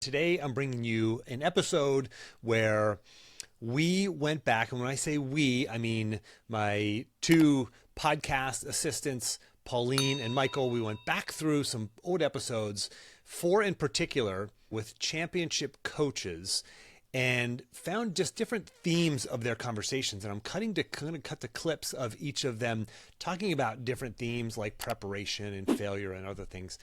Today, I'm bringing you an episode where we went back, and when I say we, I mean my two podcast assistants, Pauline and Michael. We went back through some old episodes, four in particular, with championship coaches, and found just different themes of their conversations. And I'm going to cut the clips of each of them talking about different themes like preparation and failure and other things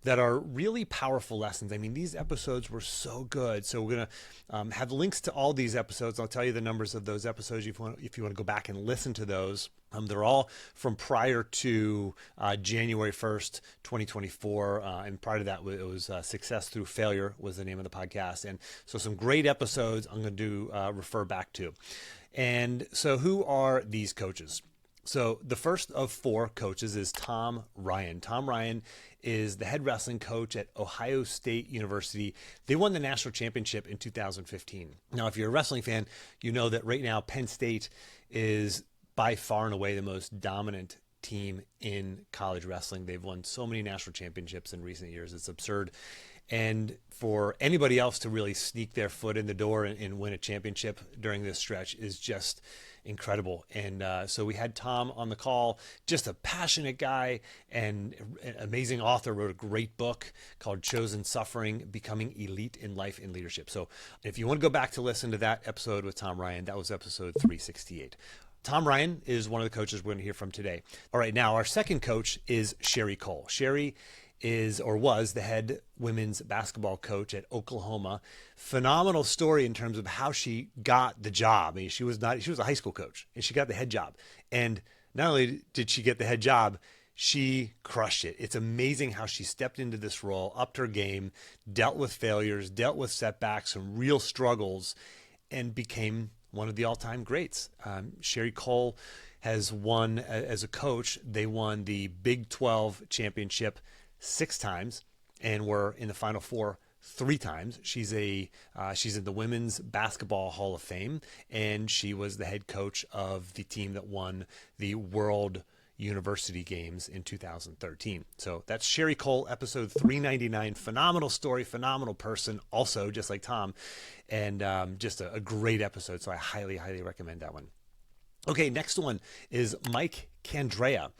that are really powerful lessons. I mean, these episodes were so good. So we're going to have links to all these episodes. I'll tell you the numbers of those episodes if you want to go back and listen to those. They're all from prior to January 1st, 2024. And prior to that, it was Success Through Failure was the name of the podcast. And so some great episodes I'm going to refer back to. And so who are these coaches? So the first of four coaches is Tom Ryan. Tom Ryan is the head wrestling coach at Ohio State University. They won the national championship in 2015. Now, if you're a wrestling fan, you know that right now Penn State is by far and away the most dominant team in college wrestling. They've won so many national championships in recent years. It's absurd. And for anybody else to really sneak their foot in the door and win a championship during this stretch is just incredible. And so we had Tom on the call, just a passionate guy and an amazing author, wrote a great book called Chosen Suffering, Becoming Elite in Life and Leadership. So if you want to go back to listen to that episode with Tom Ryan, that was episode 368. Tom Ryan is one of the coaches we're going to hear from today. All right, now our second coach is Sherri Coale. Sherri is or was the head women's basketball coach at Oklahoma. Phenomenal story in terms of how she got the job. I mean, she was a high school coach and she got the head job. And not only did she get the head job, she crushed it. It's amazing how she stepped into this role, upped her game, dealt with failures, dealt with setbacks, some real struggles, and became one of the all-time greats. Sherri Coale has won as a coach. They won the Big 12 championship 6 times and were in the Final Four 3 times. She's in the Women's Basketball Hall of Fame, and she was the head coach of the team that won the World University Games in 2013. So that's Sherri Coale, episode 399. Phenomenal story, phenomenal person, also just like Tom, and just a great episode. So I highly, highly recommend that one. Okay, next one is Mike Candrea.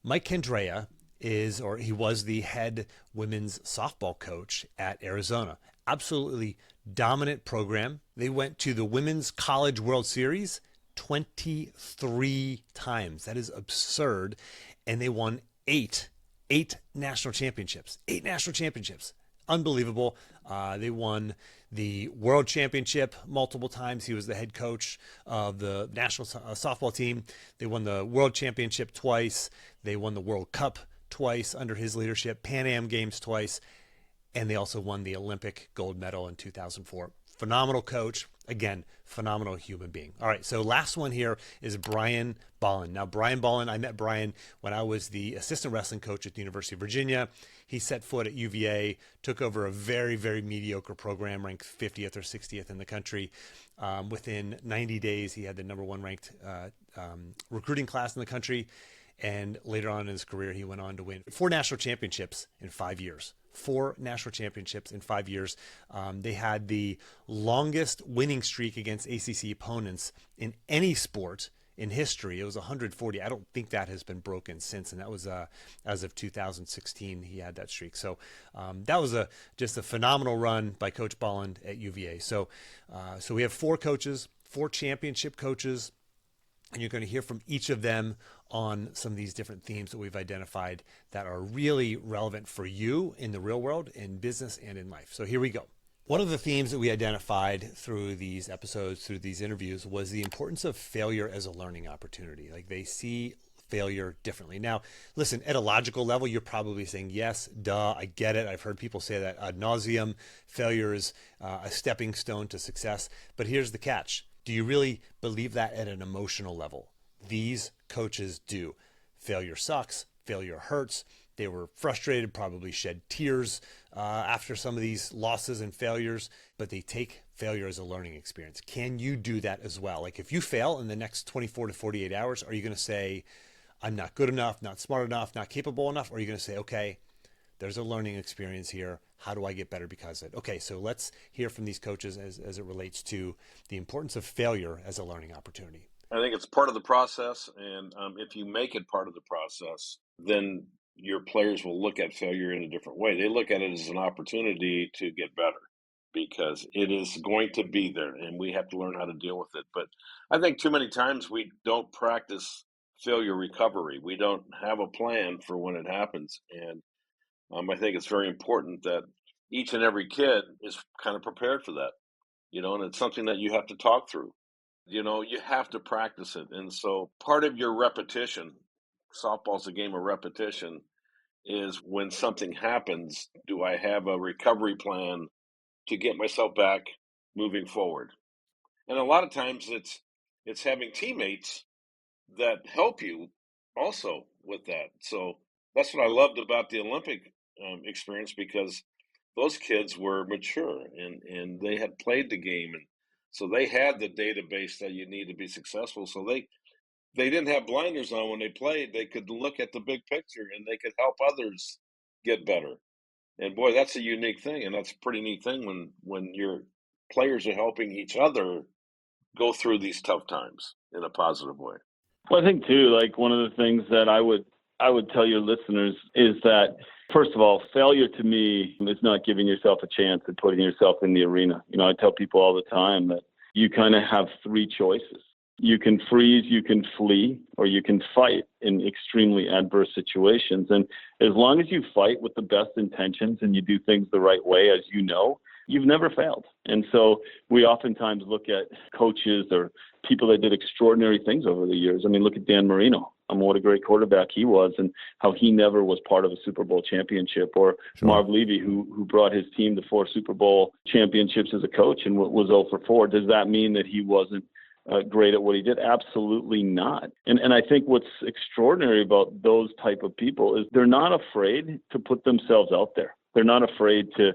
Mike Candrea he was the head women's softball coach at Arizona. Absolutely dominant program. They went to the Women's College World Series 23 times. That is absurd. And they won eight national championships. 8 national championships. Unbelievable. They won the World Championship multiple times. He was the head coach of the national softball team. They won the World Championship twice. They won the World Cup twice under his leadership, Pan Am Games twice, and they also won the Olympic gold medal in 2004. Phenomenal coach. Again, phenomenal human being. All right, so last one here is Brian Boland. Now, Brian Boland, I met Brian when I was the assistant wrestling coach at the University of Virginia. He set foot at UVA, took over a very, very mediocre program, ranked 50th or 60th in the country. Within 90 days, he had the number 1 ranked recruiting class in the country. And later on in his career, he went on to win 4 national championships in 5 years. 4 national championships in 5 years. They had the longest winning streak against ACC opponents in any sport in history. It was 140. I don't think that has been broken since, and that was as of 2016 he had that streak. So that was just a phenomenal run by Coach Boland at UVA. So we have 4 coaches, 4 championship coaches, and you're going to hear from each of them on some of these different themes that we've identified that are really relevant for you in the real world, in business, and in life. So here we go. One of the themes that we identified through these episodes, through these interviews, was the importance of failure as a learning opportunity. Like, they see failure differently. Now, listen, at a logical level, you're probably saying, yes, duh, I get it. I've heard people say that ad nauseum. Failure is a stepping stone to success. But here's the catch. Do you really believe that at an emotional level? These coaches do. Failure sucks. Failure hurts. They were frustrated, probably shed tears after some of these losses and failures, but they take failure as a learning experience. Can you do that as well? Like, if you fail in the next 24 to 48 hours, are you going to say, I'm not good enough, not smart enough, not capable enough? Or are you going to say, okay, there's a learning experience here. How do I get better because of it? Okay, so let's hear from these coaches as it relates to the importance of failure as a learning opportunity. I think it's part of the process, and if you make it part of the process, then your players will look at failure in a different way. They look at it as an opportunity to get better because it is going to be there, and we have to learn how to deal with it. But I think too many times we don't practice failure recovery. We don't have a plan for when it happens, and I think it's very important that each and every kid is kind of prepared for that, and it's something that you have to talk through. You have to practice it. And so part of your repetition, softball's a game of repetition, is when something happens, do I have a recovery plan to get myself back moving forward? And a lot of times it's having teammates that help you also with that. So that's what I loved about the Olympic experience because those kids were mature and they had played the game and so they had the database that you need to be successful. So they didn't have blinders on when they played. They could look at the big picture and they could help others get better. And boy, that's a unique thing, and that's a pretty neat thing when your players are helping each other go through these tough times in a positive way. Well, I think too, like one of the things that I would tell your listeners is that first of all, failure to me is not giving yourself a chance and putting yourself in the arena. I tell people all the time that you kind of have three choices. You can freeze, you can flee, or you can fight in extremely adverse situations. And as long as you fight with the best intentions and you do things the right way, as you've never failed. And so we oftentimes look at coaches or people that did extraordinary things over the years. I mean, look at Dan Marino. What a great quarterback he was and how he never was part of a Super Bowl championship. Or sure. Marv Levy, who brought his team to 4 Super Bowl championships as a coach and was 0 for 4. Does that mean that he wasn't great at what he did? Absolutely not. And I think what's extraordinary about those type of people is they're not afraid to put themselves out there. They're not afraid to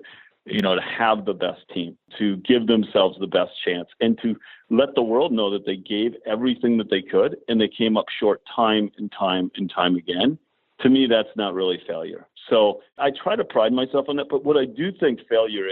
have the best team, to give themselves the best chance, and to let the world know that they gave everything that they could, and they came up short time and time and time again. To me, that's not really failure. So I try to pride myself on that. But what I do think failure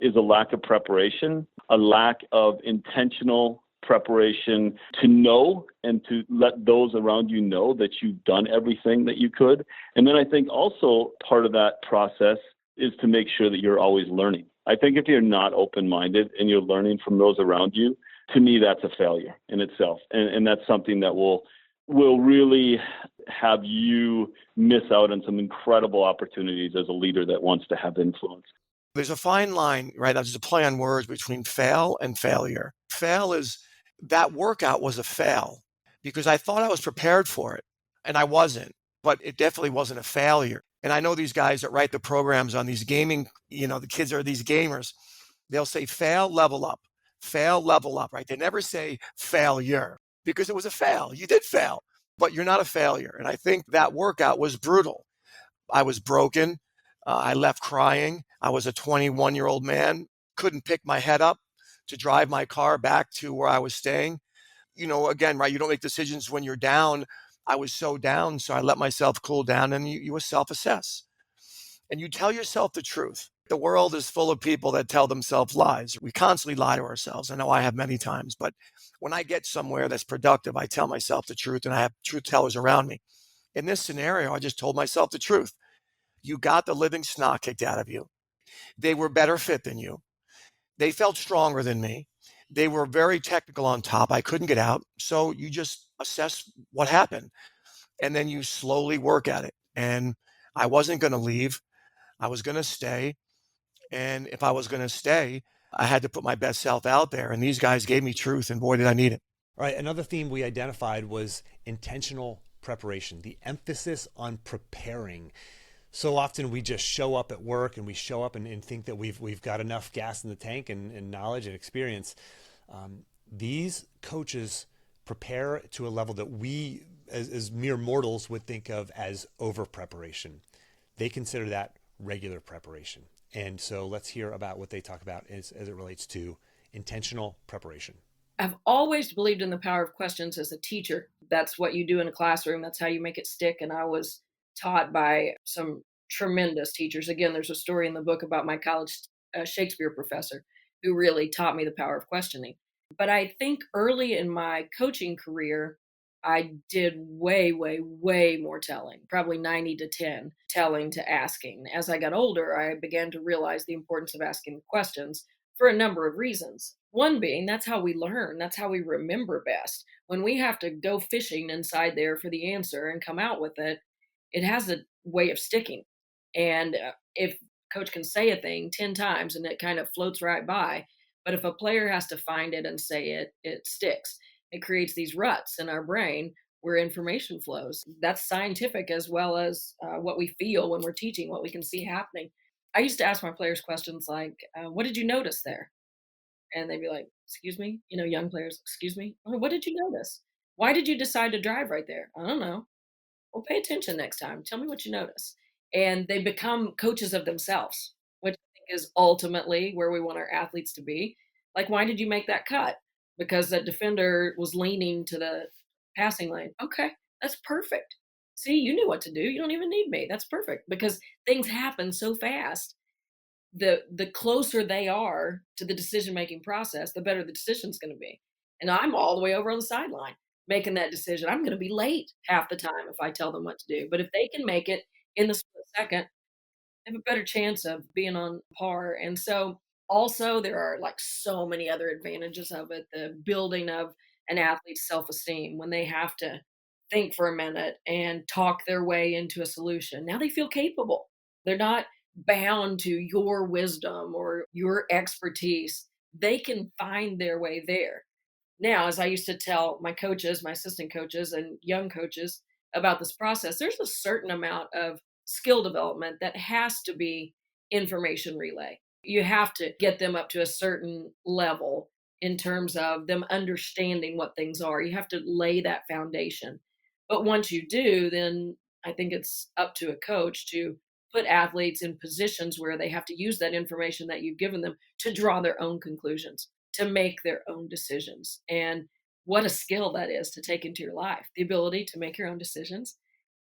is a lack of preparation, a lack of intentional preparation to know and to let those around you know that you've done everything that you could. And then I think also part of that process is to make sure that you're always learning. I think if you're not open-minded and you're learning from those around you, to me, that's a failure in itself. And that's something that will really have you miss out on some incredible opportunities as a leader that wants to have influence. There's a fine line, right? There's a play on words between fail and failure. Fail is that workout was a fail because I thought I was prepared for it and I wasn't, but it definitely wasn't a failure. And I know these guys that write the programs on these gaming, the kids are these gamers. They'll say fail, level up, right? They never say failure because it was a fail. You did fail, but you're not a failure. And I think that workout was brutal. I was broken. I left crying. I was a 21-year-old man, couldn't pick my head up to drive my car back to where I was staying. Again, right, you don't make decisions when you're down. I was so down, so I let myself cool down, and you self-assess. And you tell yourself the truth. The world is full of people that tell themselves lies. We constantly lie to ourselves. I know I have many times, but when I get somewhere that's productive, I tell myself the truth, and I have truth tellers around me. In this scenario, I just told myself the truth. You got the living snot kicked out of you. They were better fit than you. They felt stronger than me. They were very technical on top. I couldn't get out. So you just assess what happened. And then you slowly work at it. And I wasn't going to leave. I was going to stay. And if I was going to stay, I had to put my best self out there. And these guys gave me truth. And boy, did I need it. All right. Another theme we identified was intentional preparation, the emphasis on preparing. So often we just show up at work and we show up and think that we've got enough gas in the tank and knowledge and experience. These coaches prepare to a level that we as mere mortals would think of as over preparation. They consider that regular preparation. And so let's hear about what they talk about as it relates to intentional preparation. I've always believed in the power of questions as a teacher. That's what you do in a classroom. That's how you make it stick. And I was taught by some tremendous teachers. Again, there's a story in the book about my college Shakespeare professor who really taught me the power of questioning. But I think early in my coaching career, I did way, way, way more telling, probably 90 to 10 telling to asking. As I got older, I began to realize the importance of asking questions for a number of reasons. One being that's how we learn, that's how we remember best. When we have to go fishing inside there for the answer and come out with it, it has a way of sticking. And if coach can say a thing 10 times and it kind of floats right by, but if a player has to find it and say it, it sticks. It creates these ruts in our brain where information flows. That's scientific as well as what we feel when we're teaching, what we can see happening. I used to ask my players questions like, what did you notice there? And they'd be like, excuse me, young players, excuse me, "Oh, what did you notice? Why did you decide to drive right there? I don't know. Well, pay attention next time. Tell me what you notice." And they become coaches of themselves, which I think is ultimately where we want our athletes to be. Like, why did you make that cut? Because that defender was leaning to the passing lane. Okay, that's perfect. See, you knew what to do. You don't even need me. That's perfect because things happen so fast. The closer they are to the decision making process, the better the decision's going to be. And I'm all the way over on the sideline making that decision. I'm going to be late half the time if I tell them what to do. But if they can make it in the split second, they have a better chance of being on par. And so also there are like so many other advantages of it. The building of an athlete's self-esteem when they have to think for a minute and talk their way into a solution. Now they feel capable. They're not bound to your wisdom or your expertise. They can find their way there. Now, as I used to tell my coaches, my assistant coaches, and young coaches about this process, there's a certain amount of skill development that has to be information relay. You have to get them up to a certain level in terms of them understanding what things are. You have to lay that foundation. But once you do, then I think it's up to a coach to put athletes in positions where they have to use that information that you've given them to draw their own conclusions, to make their own decisions. And what a skill that is to take into your life, the ability to make your own decisions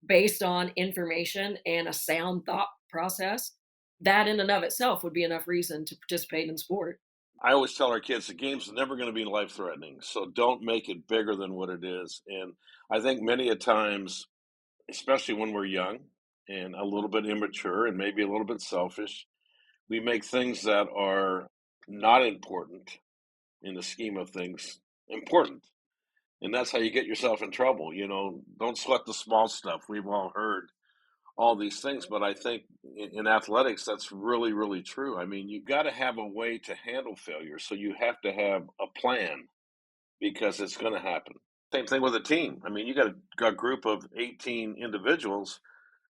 based on information and a sound thought process. That in and of itself would be enough reason to participate in sport. I always tell our kids the game's never going to be life threatening, so don't make it bigger than what it is. And I think many a times, especially when we're young and a little bit immature and maybe a little bit selfish, we make things that are not important in the scheme of things important. And that's how you get yourself in trouble. Don't sweat the small stuff. We've all heard all these things, but I think in athletics, that's really, really true. I mean, you've got to have a way to handle failure. So you have to have a plan because it's going to happen. Same thing with a team. I mean, you got a group of 18 individuals.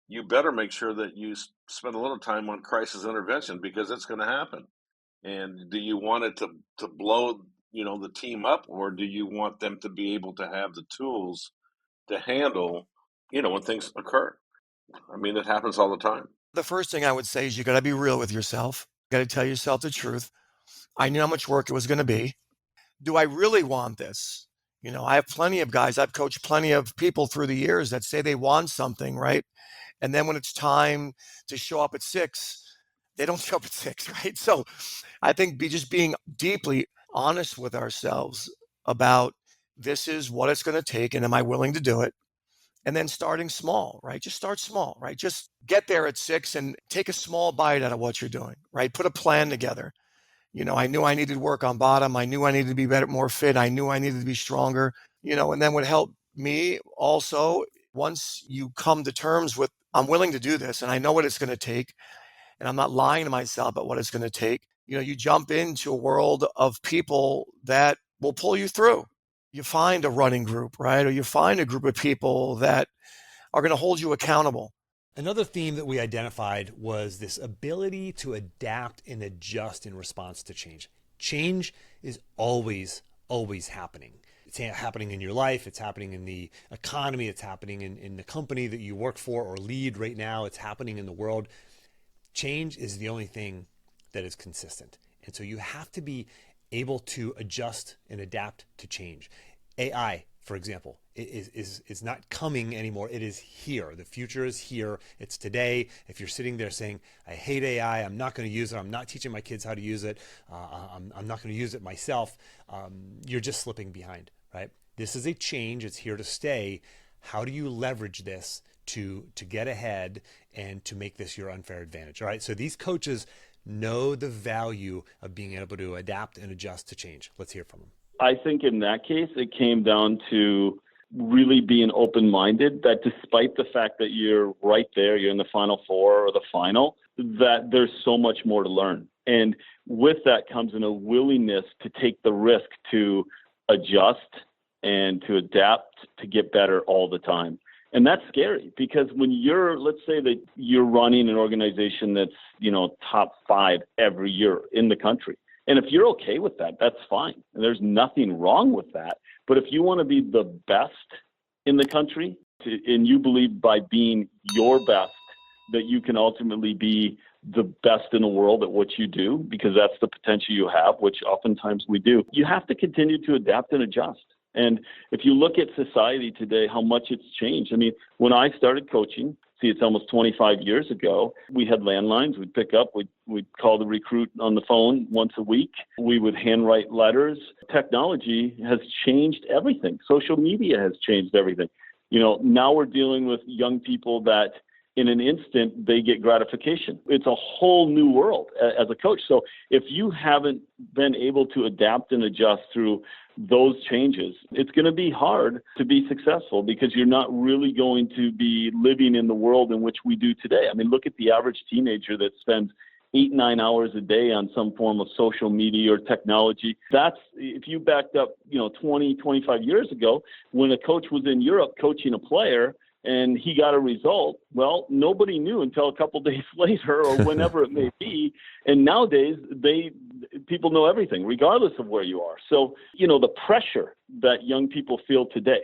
You better make sure that you spend a little time on crisis intervention because it's going to happen. And do you want it to blow, the team up, or do you want them to be able to have the tools to handle, when things occur? I mean, it happens all the time. The first thing I would say is you got to be real with yourself. You got to tell yourself the truth. I knew how much work it was going to be. Do I really want this? I have plenty of guys, I've coached plenty of people through the years that say they want something, right? And then when it's time to show up at 6, they don't show up at 6, right? So I think just being deeply honest with ourselves about this is what it's going to take and am I willing to do it? And then starting small, right? Just start small, right? Just get there at 6 and take a small bite out of what you're doing, right? Put a plan together. I knew I needed work on bottom. I knew I needed to be better, more fit. I knew I needed to be stronger, and then what helped me also, once you come to terms with, I'm willing to do this and I know what it's going to take, and I'm not lying to myself about what it's going to take, you jump into a world of people that will pull you through. You find a running group, right? Or you find a group of people that are going to hold you accountable. Another theme that we identified was this ability to adapt and adjust in response to change. Change is always happening. It's happening in your life. It's happening in the economy. It's happening in the company that you work for or lead right now. It's happening in the world. Change is the only thing that is consistent. And so you have to be able to adjust and adapt to change. AI, for example, is not coming anymore. It is here. The future is here. It's today. If you're sitting there saying, I hate AI, I'm not going to use it, I'm not teaching my kids how to use it, I'm not going to use it myself, you're just slipping behind, right? This is a change. It's here to stay. How do you leverage this to get ahead and to make this your unfair advantage? All right. So these coaches know the value of being able to adapt and adjust to change. Let's hear from them. I think in that case, it came down to really being open-minded, that despite the fact that you're right there, you're in the Final Four or the final, that there's so much more to learn. And with that comes in a willingness to take the risk to adjust and to adapt, to get better all the time. And that's scary, because when let's say that you're running an organization that's, top 5 every year in the country. And if you're okay with that, that's fine. And there's nothing wrong with that. But if you want to be the best in the country, and you believe by being your best that you can ultimately be the best in the world at what you do, because that's the potential you have, which oftentimes we do, you have to continue to adapt and adjust. And if you look at society today, how much it's changed. I mean, when I started coaching, it's almost 25 years ago, we had landlines. We'd pick up, we'd call the recruit on the phone once a week. We would handwrite letters. Technology has changed everything. Social media has changed everything. Now we're dealing with young people that in an instant, they get gratification. It's a whole new world as a coach. So if you haven't been able to adapt and adjust through those changes, it's going to be hard to be successful, because you're not really going to be living in the world in which we do today. I mean, look at the average teenager that spends 8-9 hours a day on some form of social media or technology. That's, if you backed up, 20, 25 years ago, when a coach was in Europe coaching a player, and he got a result, well, nobody knew until a couple days later or whenever it may be. And nowadays, people know everything, regardless of where you are. So, the pressure that young people feel today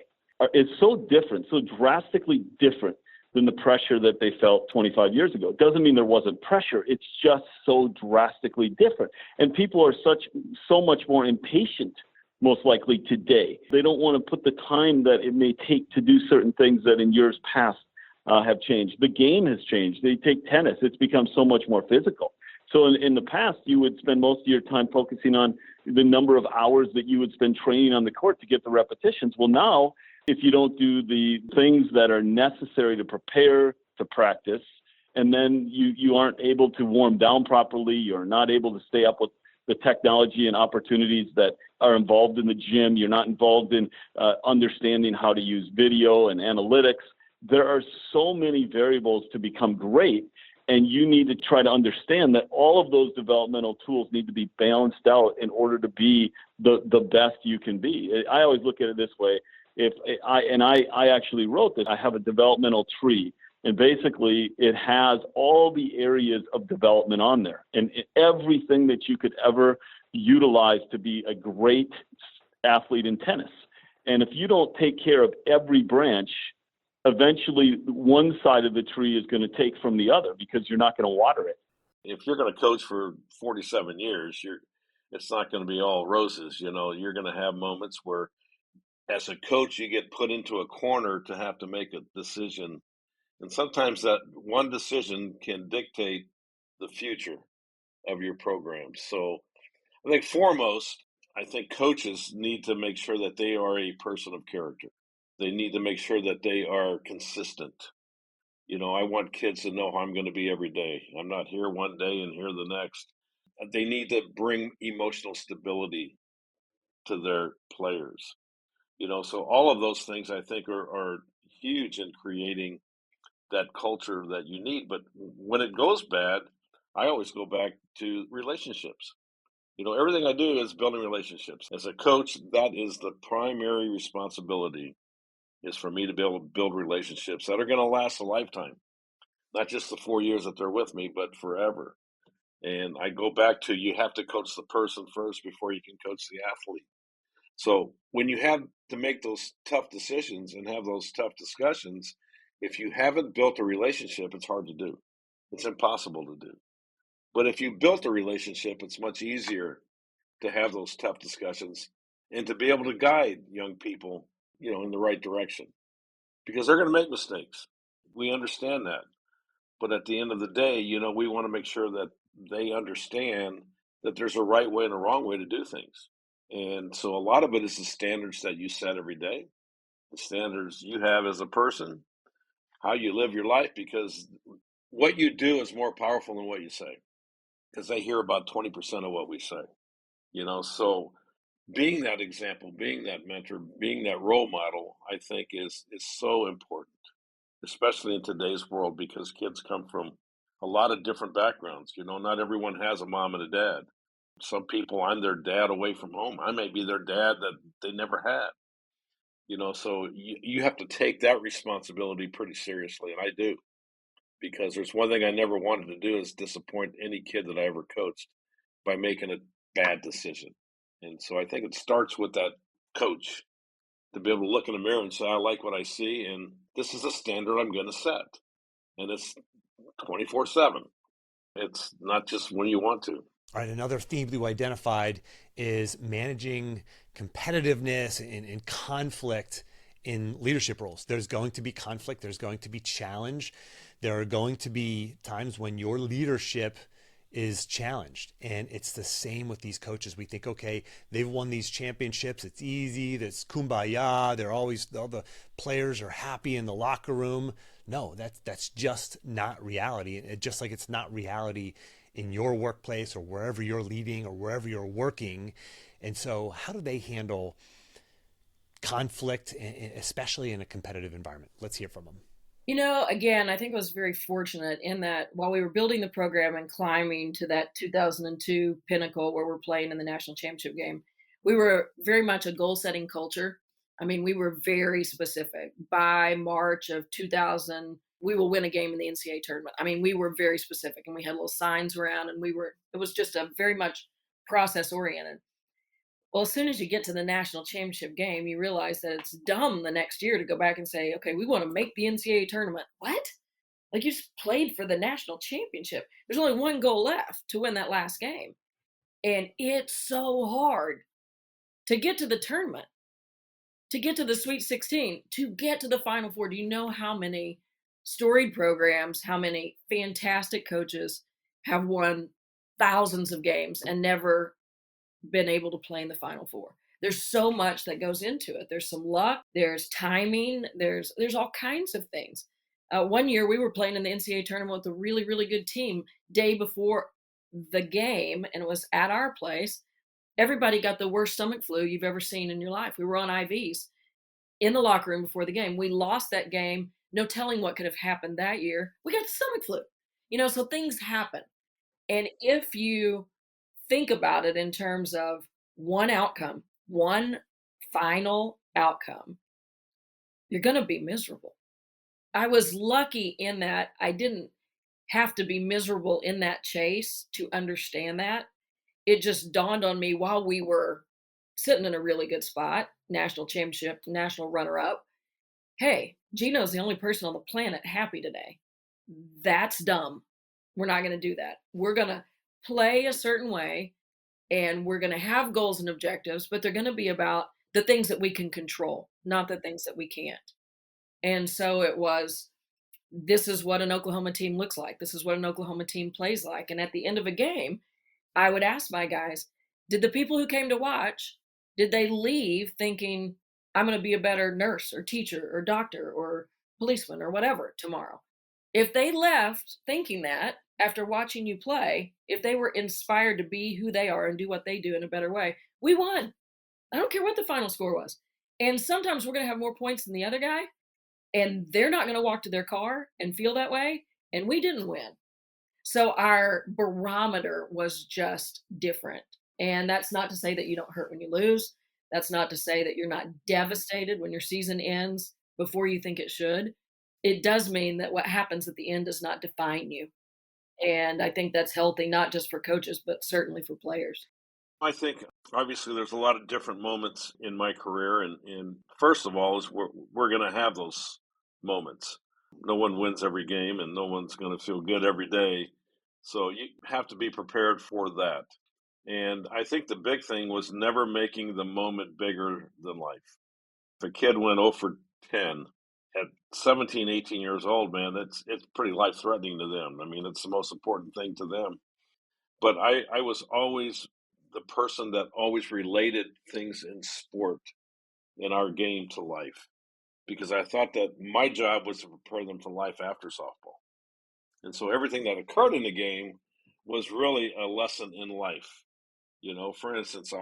is so different, so drastically different than the pressure that they felt 25 years ago. It doesn't mean there wasn't pressure. It's just so drastically different. And people are so much more impatient, most likely today. They don't want to put the time that it may take to do certain things that in years past have changed. The game has changed. They take tennis. It's become so much more physical. So in the past, you would spend most of your time focusing on the number of hours that you would spend training on the court to get the repetitions. Well, now, if you don't do the things that are necessary to prepare to practice, and then you aren't able to warm down properly, you're not able to stay up with the technology and opportunities that are involved in the gym. You're not involved in understanding how to use video and analytics. There are so many variables to become great, and you need to try to understand that all of those developmental tools need to be balanced out in order to be the best you can be. I always look at it this way. I actually wrote this. I have a developmental tree. And basically, it has all the areas of development on there, and everything that you could ever utilize to be a great athlete in tennis. And if you don't take care of every branch, eventually one side of the tree is going to take from the other, because you're not going to water it. If you're going to coach for 47 years, it's not going to be all roses. You're going to have moments where, as a coach, you get put into a corner to have to make a decision. And sometimes that one decision can dictate the future of your program. So I think foremost, coaches need to make sure that they are a person of character. They need to make sure that they are consistent. I want kids to know how I'm going to be every day. I'm not here one day and here the next. They need to bring emotional stability to their players. So all of those things I think are huge in creating that culture that you need. But when it goes bad, I always go back to relationships. Everything I do is building relationships. As a coach, that is the primary responsibility, is for me to be able to build relationships that are going to last a lifetime, not just the 4 years that they're with me, but forever. And I go back to, you have to coach the person first before you can coach the athlete. So when you have to make those tough decisions and have those tough discussions, if you haven't built a relationship, it's hard to do. It's impossible to do. But if you built a relationship, it's much easier to have those tough discussions and to be able to guide young people in the right direction, because they're going to make mistakes. We understand that. But at the end of the day, we want to make sure that they understand that there's a right way and a wrong way to do things. And so a lot of it is the standards that you set every day, the standards you have as a person, how you live your life, because what you do is more powerful than what you say, because they hear about 20% of what we say, so being that example, being that mentor, being that role model, I think is so important, especially in today's world, because kids come from a lot of different backgrounds. Not everyone has a mom and a dad. Some people, I'm their dad away from home. I may be their dad that they never had. So you have to take that responsibility pretty seriously, and I do, because there's one thing I never wanted to do is disappoint any kid that I ever coached by making a bad decision. And so I think it starts with that coach to be able to look in the mirror and say, I like what I see, and this is a standard I'm going to set. And it's 24/7. It's not just when you want to. All right, another theme that we identified is managing competitiveness and conflict in leadership roles. There's going to be conflict, there's going to be challenge. There are going to be times when your leadership is challenged. And it's the same with these coaches. We think, okay, they've won these championships. It's easy. That's kumbaya. All the players are happy in the locker room. No, that's just not reality. Just like it's not reality in your workplace or wherever you're leading or wherever you're working. And so how do they handle conflict, especially in a competitive environment? Let's hear from them. Again, I think I was very fortunate in that while we were building the program and climbing to that 2002 pinnacle where we're playing in the national championship game, we were very much a goal setting culture. I mean, we were very specific. By March of 2000, we will win a game in the NCAA tournament. I mean, we were very specific, and we had little signs around, and it was just a very much process oriented. Well, as soon as you get to the national championship game, you realize that it's dumb the next year to go back and say, okay, we want to make the NCAA tournament. What? Like, you just played for the national championship. There's only one goal left to win that last game. And it's so hard to get to the tournament, to get to the Sweet 16, to get to the Final Four. Do you know how many storied programs, how many fantastic coaches have won thousands of games and never been able to play in the Final Four? There's so much that goes into it. There's some luck, there's timing, there's all kinds of things. One year we were playing in the NCAA tournament with a really, really good team day before the game, and it was at our place. Everybody got the worst stomach flu you've ever seen in your life. We were on IVs in the locker room before the game. We lost that game. No telling what could have happened that year. We got the stomach flu. So things happen. And if you think about it in terms of one outcome, one final outcome, you're going to be miserable. I was lucky in that I didn't have to be miserable in that chase to understand that. It just dawned on me while we were sitting in a really good spot, national championship, national runner-up. Hey, Gino's the only person on the planet happy today. That's dumb. We're not going to do that. We're going to play a certain way, and we're going to have goals and objectives, but they're going to be about the things that we can control, not the things that we can't. And so it was, this is what an Oklahoma team looks like. This is what an Oklahoma team plays like. And at the end of a game, I would ask my guys, did the people who came to watch, did they leave thinking, I'm going to be a better nurse or teacher or doctor or policeman or whatever tomorrow? If they left thinking that after watching you play, if they were inspired to be who they are and do what they do in a better way, we won. I don't care what the final score was. And sometimes we're going to have more points than the other guy, and they're not going to walk to their car and feel that way, and we didn't win. So our barometer was just different. And that's not to say that you don't hurt when you lose. That's not to say that you're not devastated when your season ends before you think it should. It does mean that what happens at the end does not define you. And I think that's healthy, not just for coaches, but certainly for players. I think obviously there's a lot of different moments in my career, and first of all is we're going to have those moments. No one wins every game, and no one's going to feel good every day. So you have to be prepared for that. And I think the big thing was never making the moment bigger than life. If a kid went 0 for 10 at 17, 18 years old, man, it's pretty life-threatening to them. I mean, it's the most important thing to them. But I was always the person that always related things in sport, in our game, to life, because I thought that my job was to prepare them for life after softball. And so everything that occurred in the game was really a lesson in life. For instance,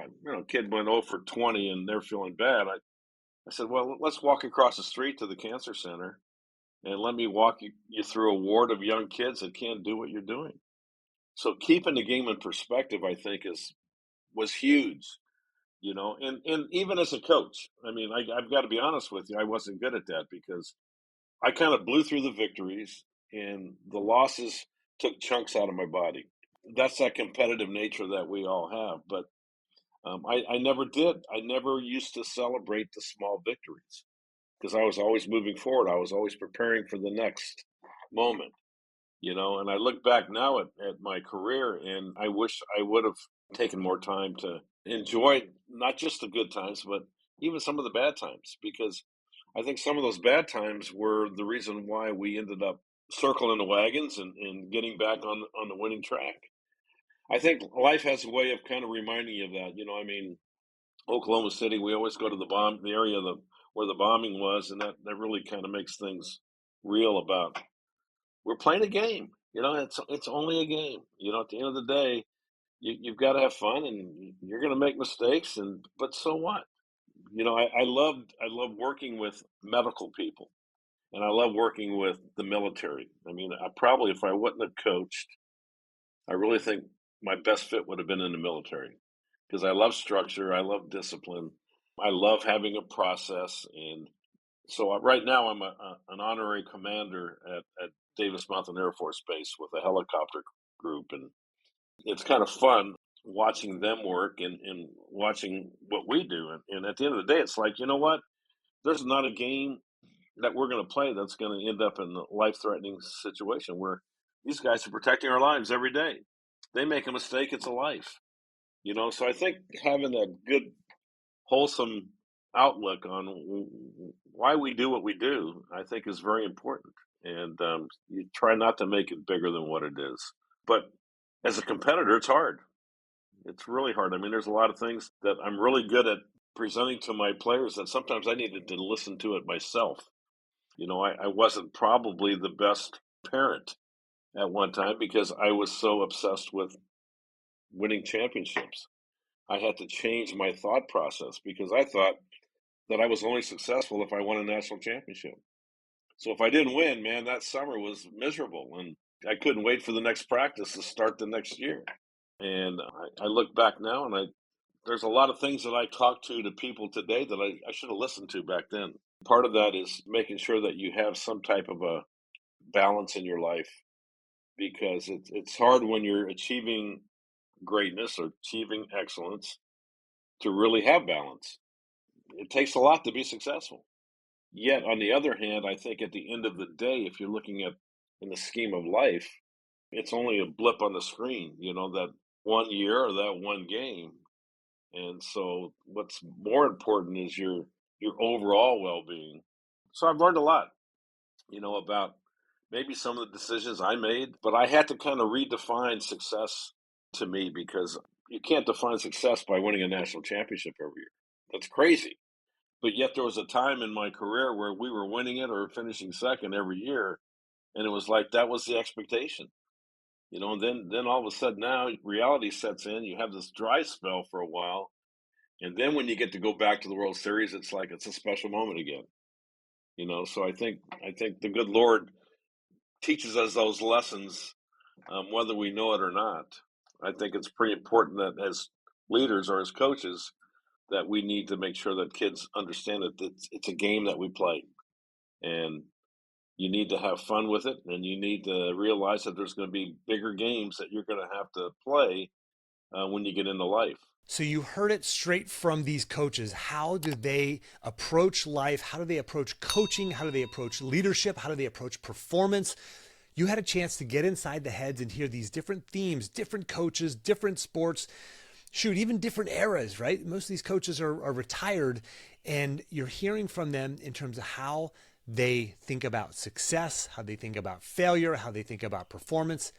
kid went 0 for 20 and they're feeling bad. I said, well, let's walk across the street to the cancer center and let me walk you through a ward of young kids that can't do what you're doing. So keeping the game in perspective, I think, was huge, and even as a coach, I mean, I've got to be honest with you, I wasn't good at that because I kind of blew through the victories and the losses took chunks out of my body. That's that competitive nature that we all have. But I never did. I never used to celebrate the small victories because I was always moving forward. I was always preparing for the next moment, and I look back now at my career and I wish I would have taken more time to enjoy not just the good times, but even some of the bad times, because I think some of those bad times were the reason why we ended up circling the wagons and getting back on the winning track. I think life has a way of kind of reminding you of that. I mean, Oklahoma City, we always go to the area where the bombing was, and that really kind of makes things real about we're playing a game. It's only a game. At the end of the day, you've got to have fun, and you're going to make mistakes, but so what? I love working with medical people, and I love working with the military. I mean, I probably, if I wouldn't have coached, I really think my best fit would have been in the military because I love structure, I love discipline, I love having a process, and so right now I'm an honorary commander at Davis Mountain Air Force Base with a helicopter group, and it's kind of fun watching them work and watching what we do. And at the end of the day, it's like, you know what? There's not a game that we're going to play that's going to end up in a life-threatening situation where these guys are protecting our lives every day. They make a mistake, it's a life. So I think having a good, wholesome outlook on why we do what we do, I think is very important. And you try not to make it bigger than what it is. But as a competitor, it's hard. It's really hard. I mean, there's a lot of things that I'm really good at presenting to my players that sometimes I needed to listen to it myself. I wasn't probably the best parent at one time because I was so obsessed with winning championships. I had to change my thought process because I thought that I was only successful if I won a national championship. So if I didn't win, man, that summer was miserable, and I couldn't wait for the next practice to start the next year. And I look back now, and there's a lot of things that I talk to people today that I should have listened to back then. Part of that is making sure that you have some type of a balance in your life, because it's hard when you're achieving greatness or achieving excellence to really have balance. It takes a lot to be successful. Yet, on the other hand, I think at the end of the day, if you're looking at in the scheme of life, it's only a blip on the screen, that one year or that one game. And so what's more important is your overall well-being. So I've learned a lot, about maybe some of the decisions I made, but I had to kind of redefine success to me because you can't define success by winning a national championship every year. That's crazy. But yet there was a time in my career where we were winning it or finishing second every year, and it was like that was the expectation. And then all of a sudden now reality sets in. You have this dry spell for a while, and then when you get to go back to the World Series, it's like it's a special moment again. So I think the good Lord teaches us those lessons, whether we know it or not. I think it's pretty important that as leaders or as coaches, that we need to make sure that kids understand that it's a game that we play, and you need to have fun with it, and you need to realize that there's going to be bigger games that you're going to have to play when you get into life. So you heard it straight from these coaches. How do they approach life? How do they approach coaching? How do they approach leadership? How do they approach performance? You had a chance to get inside the heads and hear these different themes, different coaches, different sports, shoot, even different eras, right? Most of these coaches are retired, and you're hearing from them in terms of how they think about success, how they think about failure, how they think about performance.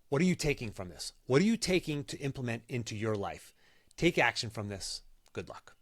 What are you taking from this? What are you taking to implement into your life? Take action from this. Good luck.